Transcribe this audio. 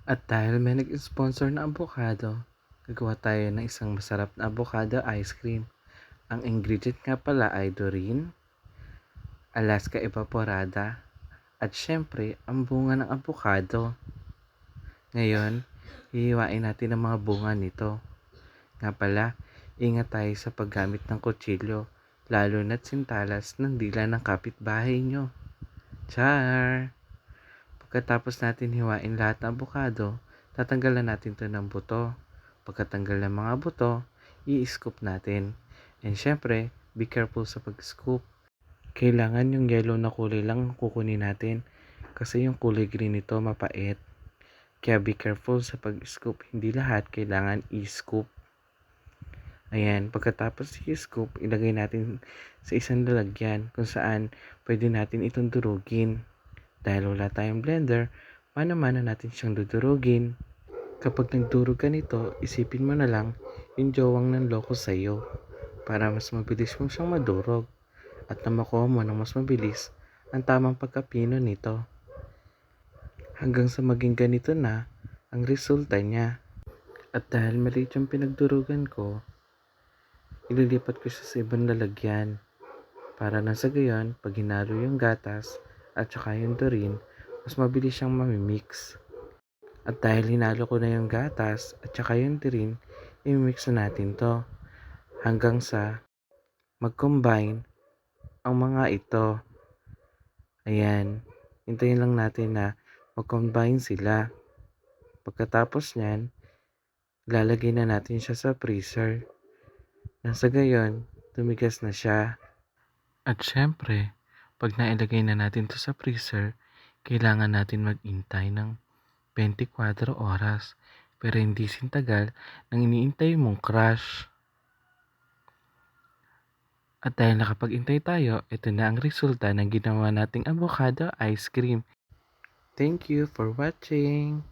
At dahil may nag-sponsor na avocado, gagawa tayo ng isang masarap na avocado ice cream. Ang ingredient nga pala ay Dorin, Alaska Evaporada, at syempre ang bunga ng avocado. Ngayon, hihiwain natin ang mga bunga nito. Nga pala, ingat tayo sa paggamit ng kutsilyo, lalo na't sintalas ng dila ng kapitbahay nyo. Char! Pagkatapos natin hiwain lahat ng avocado, tatanggalan natin ito ng buto. Pagkatanggal ng mga buto, i-scoop natin. And syempre, be careful sa pag-scoop. Kailangan yung yellow na kulay lang kukunin natin kasi yung kulay green nito mapait. Kaya be careful sa pag-scoop. Hindi lahat kailangan i-scoop. Ayan, pagkatapos i-scoop, ilagay natin sa isang lalagyan kung saan pwede natin itong durugin. Dahil wala tayong blender, mano-mano natin siyang dudurugin. Kapag nagdurog ka nito, isipin mo na lang yung jowang nanloko sa'yo para mas mabilis mo siyang madurog at na makuha mo ng mas mabilis ang tamang pagkapino nito. Hanggang sa maging ganito na ang resulta niya. At dahil maliit yung pinagdurugan ko, ililipat ko siya sa ibang lalagyan para na sa gayon, pag hinalo yung gatas at saka yung Dorin, mas mabilis siyang mamimix. At dahil hinalo ko na yung gatas at saka yung Dorin, i-mix na natin to hanggang sa mag-combine ang mga ito. Ayan, hintayin lang natin na mag-combine sila. Pagkatapos nyan, lalagay na natin siya sa freezer. Nang sa gayon, tumigas na siya. At syempre, pag nailagay na natin to sa freezer, kailangan natin mag-intay ng 24 oras. Pero hindi sintagal nang iniintay mong crush. At dahil nakapag-intay tayo, ito na ang resulta ng ginawa nating avocado ice cream. Thank you for watching!